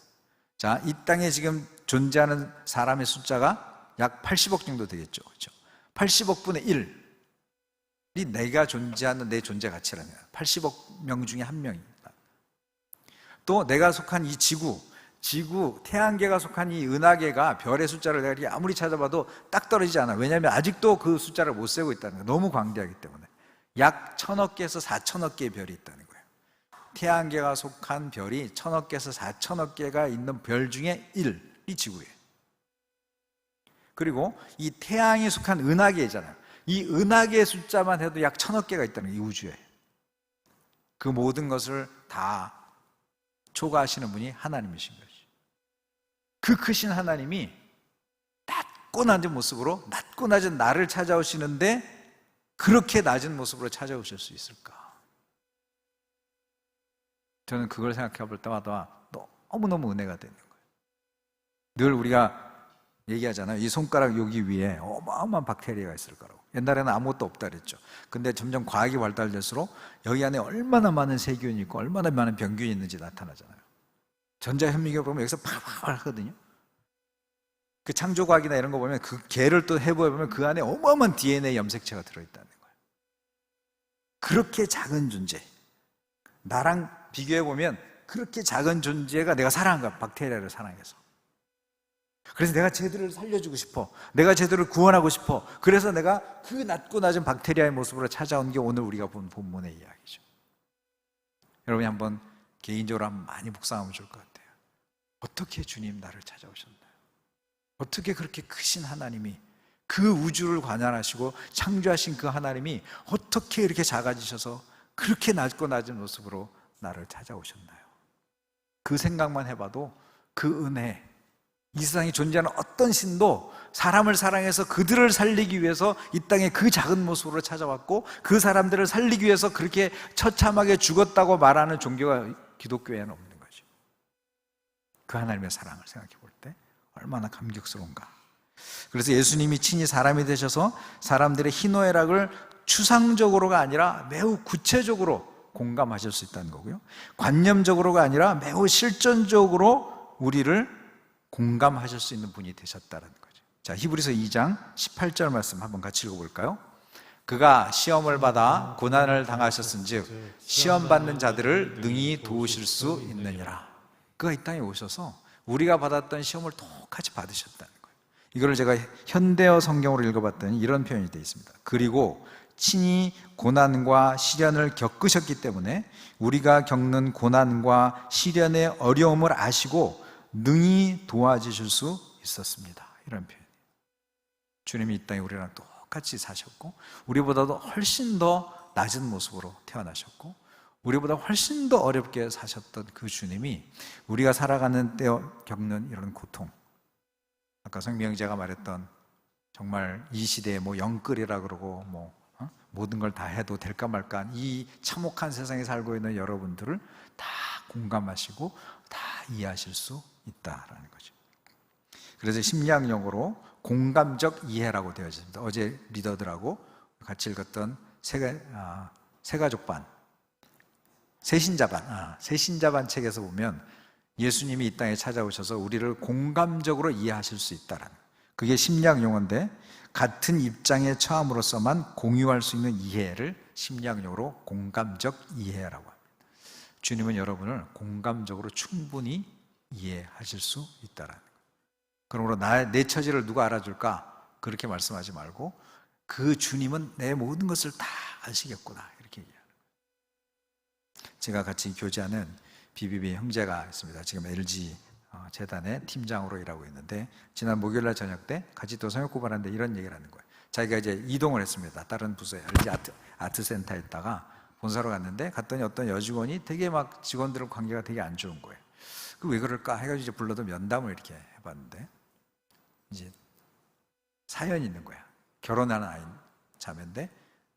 자, 이 땅에 지금 존재하는 사람의 숫자가 약 80억 정도 되겠죠. 그렇죠? 80억 분의 1이 내가 존재하는 내 존재 가치라는 거예요. 80억 명 중에 한 명입니다. 또 내가 속한 이 지구, 태양계가 속한 이 은하계가 별의 숫자를 내가 이렇게 아무리 찾아봐도 딱 떨어지지 않아요. 왜냐하면 아직도 그 숫자를 못 세고 있다는 거예요. 너무 광대하기 때문에. 약 1000억 개에서 4000억 개의 별이 있다는 거예요. 태양계가 속한 별이 1000억 개에서 4000억 개가 있는 별 중에 1이 지구예요. 그리고 이 태양에 속한 은하계잖아요. 이 은하계의 숫자만 해도 약 1000억 개가 있다는 거예요. 이 우주에. 그 모든 것을 다 초과하시는 분이 하나님이신 거죠. 그 크신 하나님이 낮고 낮은 모습으로, 낮고 낮은 나를 찾아오시는데 그렇게 낮은 모습으로 찾아오실 수 있을까? 저는 그걸 생각해 볼 때마다 너무너무 은혜가 되는 거예요. 늘 우리가 얘기하잖아요. 이 손가락 여기 위에 어마어마한 박테리아가 있을 거라고. 옛날에는 아무것도 없다 그랬죠. 근데 점점 과학이 발달될수록 여기 안에 얼마나 많은 세균이 있고 얼마나 많은 병균이 있는지 나타나잖아요. 전자현미경 보면 여기서 팔팔 하거든요. 그 창조과학이나 이런 거 보면 그 개를 또 해부해보면 그 안에 어마어마한 DNA 염색체가 들어있다는 거예요. 그렇게 작은 존재, 나랑 비교해보면 그렇게 작은 존재가 내가 사랑한 거야. 박테리아를 사랑해서. 그래서 내가 쟤들을 살려주고 싶어. 내가 쟤들을 구원하고 싶어. 그래서 내가 그 낮고 낮은 박테리아의 모습으로 찾아온 게 오늘 우리가 본 본문의 이야기죠. 여러분이 한번 개인적으로 한번 많이 묵상하면 좋을 것 같아요. 어떻게 주님 나를 찾아오셨나요? 어떻게 그렇게 크신 하나님이, 그 우주를 관할하시고 창조하신 그 하나님이 어떻게 이렇게 작아지셔서 그렇게 낮고 낮은 모습으로 나를 찾아오셨나요? 그 생각만 해봐도 그 은혜, 이 세상에 존재하는 어떤 신도 사람을 사랑해서 그들을 살리기 위해서 이 땅에 그 작은 모습으로 찾아왔고 그 사람들을 살리기 위해서 그렇게 처참하게 죽었다고 말하는 종교가 기독교에는 없는 거죠. 그 하나님의 사랑을 생각해 볼 때 얼마나 감격스러운가. 그래서 예수님이 친히 사람이 되셔서 사람들의 희노애락을 추상적으로가 아니라 매우 구체적으로 공감하실 수 있다는 거고요. 관념적으로가 아니라 매우 실전적으로 우리를 공감하실 수 있는 분이 되셨다는 거죠. 자, 히브리서 2장 18절 말씀 한번 같이 읽어볼까요? 그가 시험을 받아 고난을 당하셨은즉 시험 받는 자들을 능히 도우실 수 있느니라. 그가 이 땅에 오셔서 우리가 받았던 시험을 똑같이 받으셨다는 거예요. 이거를 제가 현대어 성경으로 읽어봤더니 이런 표현이 되어 있습니다. 그리고 친히 고난과 시련을 겪으셨기 때문에 우리가 겪는 고난과 시련의 어려움을 아시고 능히 도와주실 수 있었습니다. 이런 표현. 주님이 이 땅에 우리랑 똑같이 사셨고 우리보다도 훨씬 더 낮은 모습으로 태어나셨고 우리보다 훨씬 더 어렵게 사셨던 그 주님이 우리가 살아가는 때 겪는 이런 고통, 아까 성명제가 말했던 정말 이 시대에 뭐 영끌이라 그러고 모든 걸 다 해도 될까 말까 이 참혹한 세상에 살고 있는 여러분들을 다 공감하시고 다 이해하실 수 있다라는 거죠. 그래서 심리학용어로 공감적 이해라고 되어 있습니다. 어제 리더들하고 같이 읽었던 세가족반, 세신자반 책에서 보면 예수님이 이 땅에 찾아오셔서 우리를 공감적으로 이해하실 수 있다라는, 그게 심리학 용어인데 같은 입장에 처함으로써만 공유할 수 있는 이해를 심리학용어로 공감적 이해라고 합니다. 주님은 여러분을 공감적으로 충분히 이해하실 수 있다라는 거예요. 그러므로 내 처지를 누가 알아줄까? 그렇게 말씀하지 말고 그 주님은 내 모든 것을 다 아시겠구나, 이렇게 얘기하는 거예요. 제가 같이 교제하는 BBB 형제가 있습니다. 지금 LG 재단의 팀장으로 일하고 있는데 지난 목요일날 저녁 때 같이 또 성역구분 하는데 이런 얘기를 하는 거예요. 자기가 이제 이동을 했습니다. 다른 부서에 LG 아트센터에 있다가 본사로 갔는데 갔더니 어떤 여직원이 되게 막 직원들 관계가 되게 안 좋은 거예요. 그 왜 그럴까 해가지고 이제 불러도 면담을 이렇게 해봤는데 이제 사연이 있는 거야. 결혼하는 아이 자매인데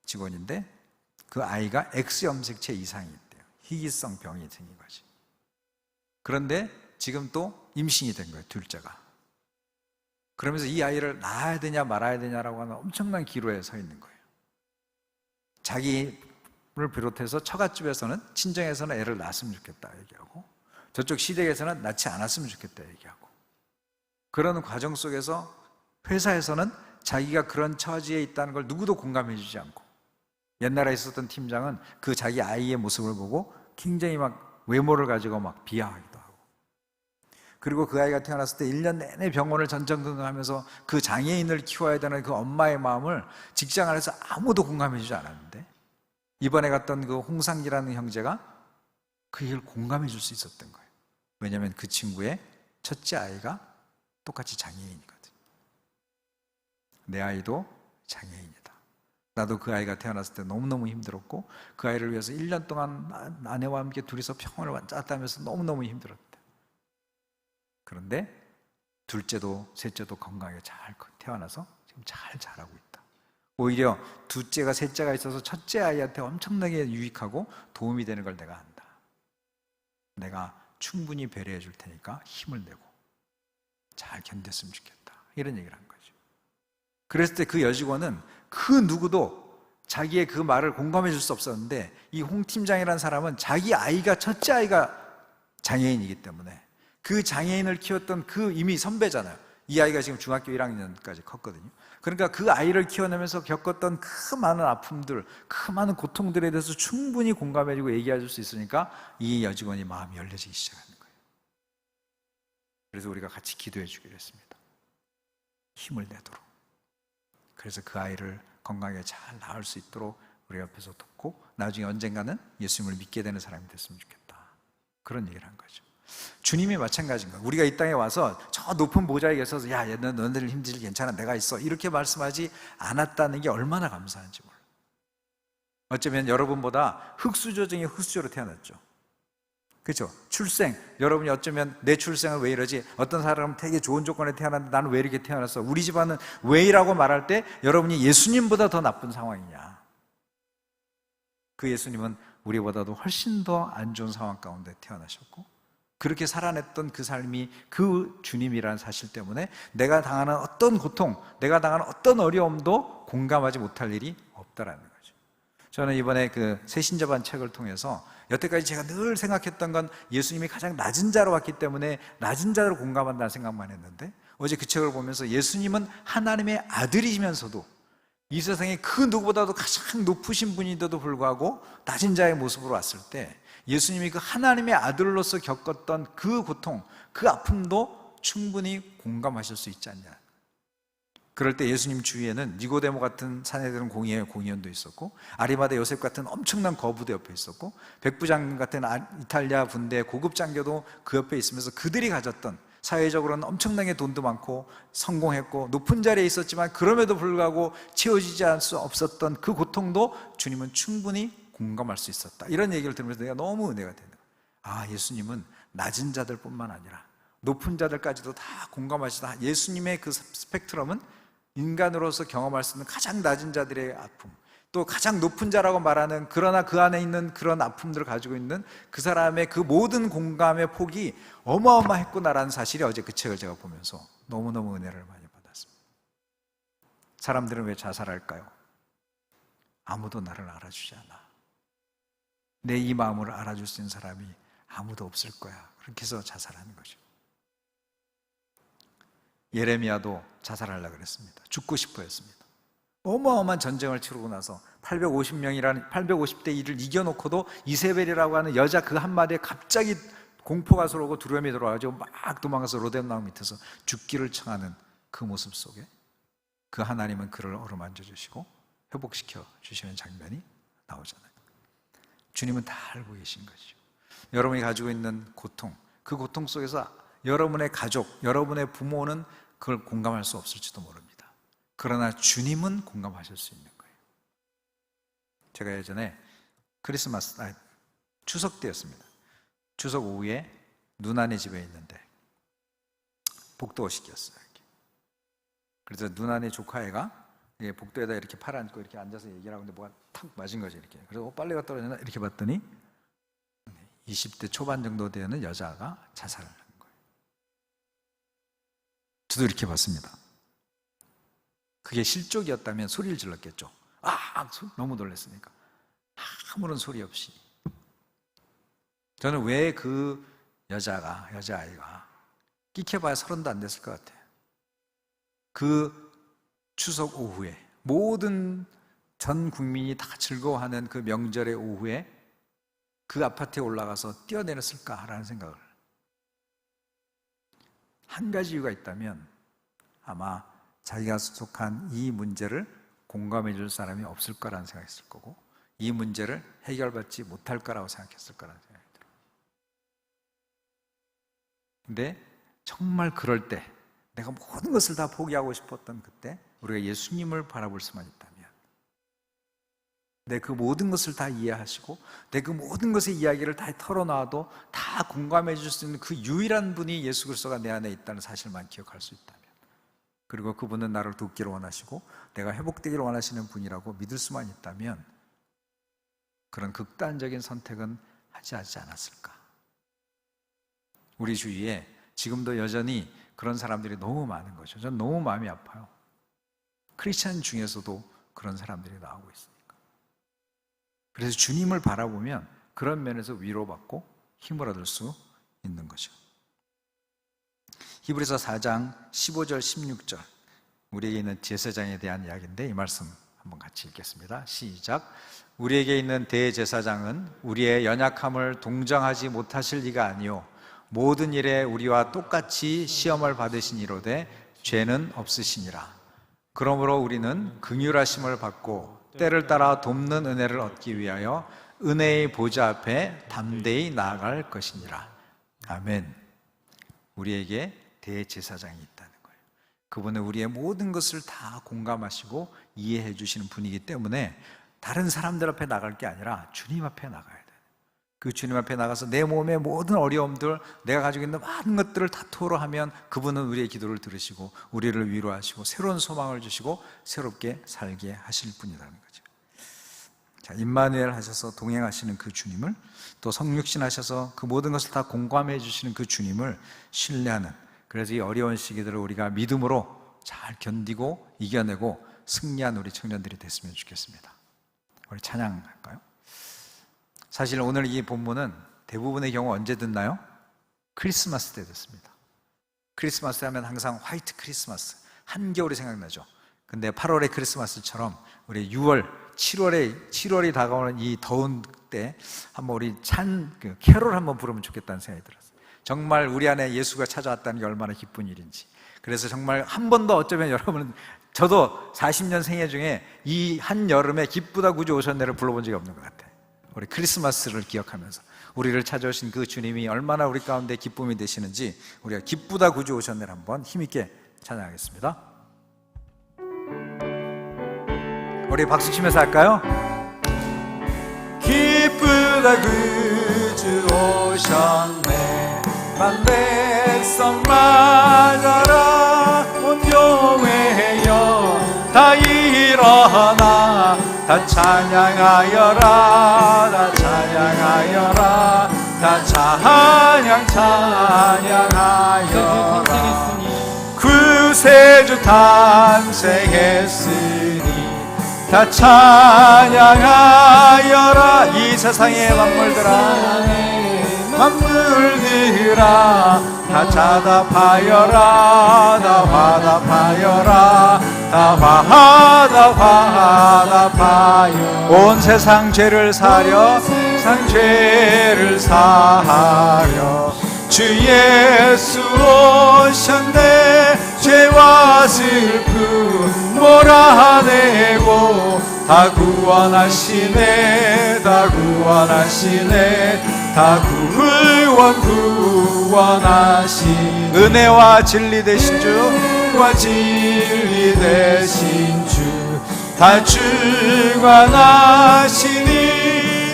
직원인데 그 아이가 X 염색체 이상이 있대요. 희귀성 병이 생긴 거지. 그런데 지금 또 임신이 된 거예요, 둘째가. 그러면서 이 아이를 낳아야 되냐 말아야 되냐라고 하는 엄청난 기로에 서 있는 거예요. 자기 비롯해서 처갓집에서는, 친정에서는 애를 낳았으면 좋겠다 얘기하고, 저쪽 시댁에서는 낳지 않았으면 좋겠다 얘기하고, 그런 과정 속에서 회사에서는 자기가 그런 처지에 있다는 걸 누구도 공감해 주지 않고, 옛날에 있었던 팀장은 그 자기 아이의 모습을 보고 굉장히 막 외모를 가지고 막 비하하기도 하고, 그리고 그 아이가 태어났을 때 1년 내내 병원을 전전긍긍하면서 그 장애인을 키워야 되는 그 엄마의 마음을 직장 안에서 아무도 공감해 주지 않았는데, 이번에 갔던 그 홍상기라는 형제가 그 얘기를 공감해 줄 수 있었던 거예요. 왜냐하면 그 친구의 첫째 아이가 똑같이 장애인이거든요. 내 아이도 장애인이다. 나도 그 아이가 태어났을 때 너무너무 힘들었고, 그 아이를 위해서 1년 동안 아내와 함께 둘이서 평원을 짰다면서 너무너무 힘들었다. 그런데 둘째도 셋째도 건강하게 잘 태어나서 지금 잘 자라고 있다. 오히려 둘째가 셋째가 있어서 첫째 아이한테 엄청나게 유익하고 도움이 되는 걸 내가 안다. 내가 충분히 배려해 줄 테니까 힘을 내고 잘 견뎠으면 좋겠다. 이런 얘기를 한 거죠. 그랬을 때 그 여직원은 그 누구도 자기의 그 말을 공감해 줄 수 없었는데, 이 홍 팀장이라는 사람은 자기 아이가, 첫째 아이가 장애인이기 때문에 그 장애인을 키웠던 그 이미 선배잖아요. 이 아이가 지금 중학교 1학년까지 컸거든요. 그러니까 그 아이를 키워내면서 겪었던 그 많은 아픔들, 그 많은 고통들에 대해서 충분히 공감해주고 얘기해 줄 수 있으니까 이 여직원이 마음이 열려지기 시작하는 거예요. 그래서 우리가 같이 기도해 주기로 했습니다. 힘을 내도록. 그래서 그 아이를 건강하게 잘 낳을 수 있도록 우리 옆에서 돕고, 나중에 언젠가는 예수님을 믿게 되는 사람이 됐으면 좋겠다. 그런 얘기를 한 거죠. 주님이 마찬가지인 거예요. 우리가 이 땅에 와서 저 높은 보좌에 계셔서 야, 너희들 힘들지 괜찮아, 내가 있어, 이렇게 말씀하지 않았다는 게 얼마나 감사한지 몰라요. 어쩌면 여러분보다 흙수저 중에 흙수저로 태어났죠. 그렇죠? 출생, 여러분이 어쩌면 내 출생은 왜 이러지? 어떤 사람은 되게 좋은 조건에 태어났는데 나는 왜 이렇게 태어났어? 우리 집안은 왜 이라고 말할 때 여러분이 예수님보다 더 나쁜 상황이냐? 그 예수님은 우리보다도 훨씬 더 안 좋은 상황 가운데 태어나셨고, 그렇게 살아냈던 그 삶이 그 주님이라는 사실 때문에 내가 당하는 어떤 고통, 내가 당하는 어떤 어려움도 공감하지 못할 일이 없다라는 거죠. 저는 이번에 그 새신자반 책을 통해서 여태까지 제가 늘 생각했던 건 예수님이 가장 낮은 자로 왔기 때문에 낮은 자로 공감한다는 생각만 했는데, 어제 그 책을 보면서 예수님은 하나님의 아들이시면서도 이 세상에 그 누구보다도 가장 높으신 분인데도 불구하고 낮은 자의 모습으로 왔을 때 예수님이 그 하나님의 아들로서 겪었던 그 고통, 그 아픔도 충분히 공감하실 수 있지 않냐. 그럴 때 예수님 주위에는 니고데모 같은 사내들은 공의원도 있었고, 아리마대 요셉 같은 엄청난 거부도 옆에 있었고, 백부장님 같은 이탈리아 군대 고급 장교도 그 옆에 있으면서 그들이 가졌던, 사회적으로는 엄청나게 돈도 많고 성공했고 높은 자리에 있었지만 그럼에도 불구하고 채워지지 않을 수 없었던 그 고통도 주님은 충분히 공감할 수 있었다. 이런 얘기를 들으면서 내가 너무 은혜가 되는 거예요. 아, 예수님은 낮은 자들뿐만 아니라 높은 자들까지도 다 공감하시다. 예수님의 그 스펙트럼은 인간으로서 경험할 수 있는 가장 낮은 자들의 아픔, 또 가장 높은 자라고 말하는, 그러나 그 안에 있는 그런 아픔들을 가지고 있는 그 사람의 그 모든 공감의 폭이 어마어마했구나라는 사실이 어제 그 책을 제가 보면서 너무너무 은혜를 많이 받았습니다. 사람들은 왜 자살할까요? 아무도 나를 알아주지 않아. 내 이 마음을 알아줄 수 있는 사람이 아무도 없을 거야. 그렇게 해서 자살하는 거죠. 예레미야도 자살하려고 그랬습니다. 죽고 싶어 했습니다. 어마어마한 전쟁을 치르고 나서 850대 1을 이겨놓고도 이세벨이라고 하는 여자 그 한마디에 갑자기 공포가 들어오고 두려움이 들어와가지고 막 도망가서 로뎀나무 밑에서 죽기를 청하는 그 모습 속에 그 하나님은 그를 어루만져 주시고 회복시켜 주시는 장면이 나오잖아요. 주님은 다 알고 계신 거죠. 여러분이 가지고 있는 고통, 그 고통 속에서 여러분의 가족, 여러분의 부모는 그걸 공감할 수 없을지도 모릅니다. 그러나 주님은 공감하실 수 있는 거예요. 제가 예전에 추석 때였습니다. 추석 오후에 누나네 집에 있는데 복도식이었어요. 그래서 누나네 조카애가 복도에다 이렇게 팔 앉고 이렇게 앉아서 얘기를 하고 있는데 뭐가 탁 맞은 거죠. 이렇게. 그래서 빨래가 떨어지나 이렇게 봤더니 20대 초반 정도 되는 여자가 자살을 한 거예요. 저도 이렇게 봤습니다. 그게 실족이었다면 소리를 질렀겠죠. 너무 놀랐으니까. 아무런 소리 없이. 저는 왜 그 여자아이가 끼켜봐야 30도 안 됐을 것 같아요. 그 추석 오후에 모든 전 국민이 다 즐거워하는 그 명절의 오후에 그 아파트에 올라가서 뛰어내렸을까라는 생각을. 한 가지 이유가 있다면 아마 자기가 속한 이 문제를 공감해 줄 사람이 없을 거라는 생각이 있을 거고, 이 문제를 해결받지 못할 거라고 생각했을 거라는 생각이 들어요. 근데 정말 그럴 때, 내가 모든 것을 다 포기하고 싶었던 그때 우리가 예수님을 바라볼 수만 있다면, 내 그 모든 것을 다 이해하시고 내 그 모든 것의 이야기를 다 털어놔도 다 공감해 줄 수 있는 그 유일한 분이 예수 그리스도가 내 안에 있다는 사실만 기억할 수 있다면, 그리고 그분은 나를 돕기를 원하시고 내가 회복되기를 원하시는 분이라고 믿을 수만 있다면, 그런 극단적인 선택은 하지 않았을까. 우리 주위에 지금도 여전히 그런 사람들이 너무 많은 거죠. 저는 너무 마음이 아파요. 크리스찬 중에서도 그런 사람들이 나오고 있으니까. 그래서 주님을 바라보면 그런 면에서 위로받고 힘을 얻을 수 있는 거죠. 히브리서 4장 15절 16절, 우리에게 있는 제사장에 대한 이야기인데, 이 말씀 한번 같이 읽겠습니다. 시작. 우리에게 있는 대제사장은 우리의 연약함을 동정하지 못하실 리가 아니요 모든 일에 우리와 똑같이 시험을 받으시니로되 죄는 없으시니라. 그러므로 우리는 긍휼하심을 받고 때를 따라 돕는 은혜를 얻기 위하여 은혜의 보좌 앞에 담대히 나아갈 것이니라. 아멘. 우리에게 대제사장이 있다는 거예요. 그분은 우리의 모든 것을 다 공감하시고 이해해 주시는 분이기 때문에 다른 사람들 앞에 나갈 게 아니라 주님 앞에 나가야 돼요. 그 주님 앞에 나가서 내 몸의 모든 어려움들, 내가 가지고 있는 많은 것들을 다 토로하면 그분은 우리의 기도를 들으시고 우리를 위로하시고 새로운 소망을 주시고 새롭게 살게 하실 분이라는 거죠. 자, 임마누엘 하셔서 동행하시는 그 주님을, 또 성육신 하셔서 그 모든 것을 다 공감해 주시는 그 주님을 신뢰하는, 그래서 이 어려운 시기들을 우리가 믿음으로 잘 견디고 이겨내고 승리한 우리 청년들이 됐으면 좋겠습니다. 우리 찬양할까요? 사실 오늘 이 본문은 대부분의 경우 언제 듣나요? 크리스마스 때 듣습니다. 크리스마스 하면 항상 화이트 크리스마스, 한겨울이 생각나죠. 근데 8월의 크리스마스처럼 우리 6월, 7월이 다가오는 이 더운 때 한번 우리 캐롤 한번 부르면 좋겠다는 생각이 들었어요. 정말 우리 안에 예수가 찾아왔다는 게 얼마나 기쁜 일인지. 그래서 정말 한 번도, 어쩌면 여러분은, 저도 40년 생애 중에 이 한여름에 기쁘다 구주 오셨네를 불러본 적이 없는 것 같아요. 우리 크리스마스를 기억하면서 우리를 찾아오신 그 주님이 얼마나 우리 가운데 기쁨이 되시는지 우리가 기쁘다 구주 오셨네를 한번 힘있게 찬양하겠습니다. 우리 박수 치면서 할까요? 기쁘다 구주 오셨네, 만백성 맞아라, 온 교회여 다 일어나, 다 찬양하여라, 다 찬양하여라, 다 찬양하여라. 구세주 탄생했으니 다 찬양하여라. 이 세상의 만물들아 다 화답하여라, 다 화답하여라, 다 화답하여. 온 세상 죄를 사려, 세상 죄를 사하려 주 예수 오셨네. 죄와 슬픔 몰아내고 다 구원하시네, 다 구원하시네, 다 구원하시네. 은혜와 진리 되신 주, 은혜와 진리 되신 주, 다 주관하시니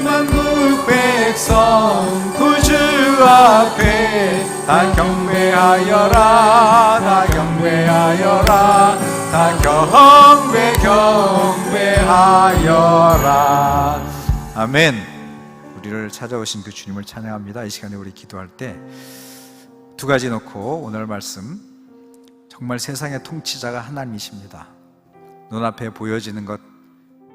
만국 백성 구주 앞에 다 경배하여라, 다 경배하여라, 다 경배하여라. 아멘. 우리를 찾아오신 그 주님을 찬양합니다. 이 시간에 우리 기도할 때 두 가지 놓고 오늘 말씀, 정말 세상의 통치자가 하나님이십니다. 눈앞에 보여지는 것,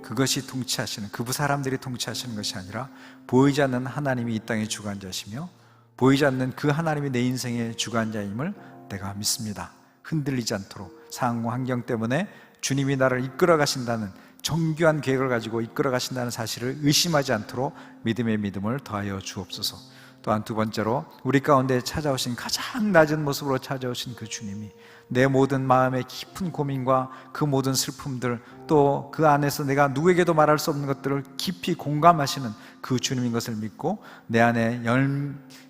그것이 통치하시는, 그 사람들이 통치하시는 것이 아니라 보이지 않는 하나님이 이 땅의 주관자시며 보이지 않는 그 하나님이 내 인생의 주관자임을 내가 믿습니다. 흔들리지 않도록 상황 환경 때문에 주님이 나를 이끌어 가신다는 정교한 계획을 가지고 이끌어 가신다는 사실을 의심하지 않도록 믿음의 믿음을 더하여 주옵소서. 또한 두 번째로 우리 가운데 찾아오신, 가장 낮은 모습으로 찾아오신 그 주님이 내 모든 마음의 깊은 고민과 그 모든 슬픔들, 또 그 안에서 내가 누구에게도 말할 수 없는 것들을 깊이 공감하시는 그 주님인 것을 믿고 내 안에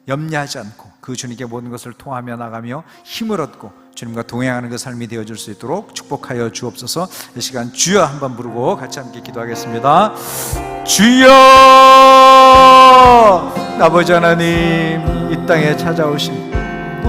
염려하지 않고 그 주님께 모든 것을 통하며 나가며 힘을 얻고 주님과 동행하는 그 삶이 되어줄 수 있도록 축복하여 주옵소서. 이 시간 주여 한번 부르고 같이 함께 기도하겠습니다. 주여! 아버지 하나님, 이 땅에 찾아오신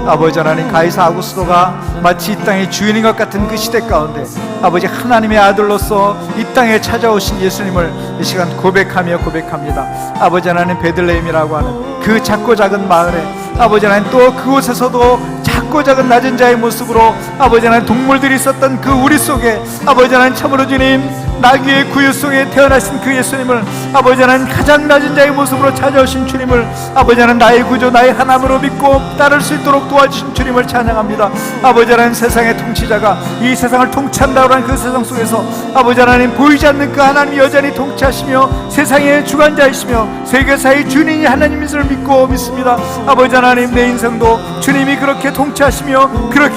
아버지 하나님, 가이사 아구스도가 마치 이 땅의 주인인 것 같은 그 시대 가운데 아버지 하나님의 아들로서 이 땅에 찾아오신 예수님을 이 시간 고백합니다. 아버지 하나님, 베들레헴이라고 하는 그 작고 작은 마을에 아버지 하나님, 또 그곳에서도 작고 작은 낮은 자의 모습으로 아버지 하나님 동물들이 있었던 그 우리 속에 아버지 하나님, 참으로 주님 나귀의 구유 속에 태어나신 그 예수님을 아버지 하나님, 가장 낮은 자의 모습으로 찾아오신 주님을 아버지 하나님, 나의 구주 나의 하나님으로 믿고 따를 수 있도록 도와주신 주님을 찬양합니다. 아버지 하나님, 세상의 통치자가 이 세상을 통치한다고 하는 그 세상 속에서 아버지 하나님, 보이지 않는 그 하나님이 여전히 통치하시며 세상의 주관자이시며 세계사의 주인이 하나님이심을 믿습니다. 아버지 하나님, 내 인생도 주님이 그렇게 통치하시며 그렇게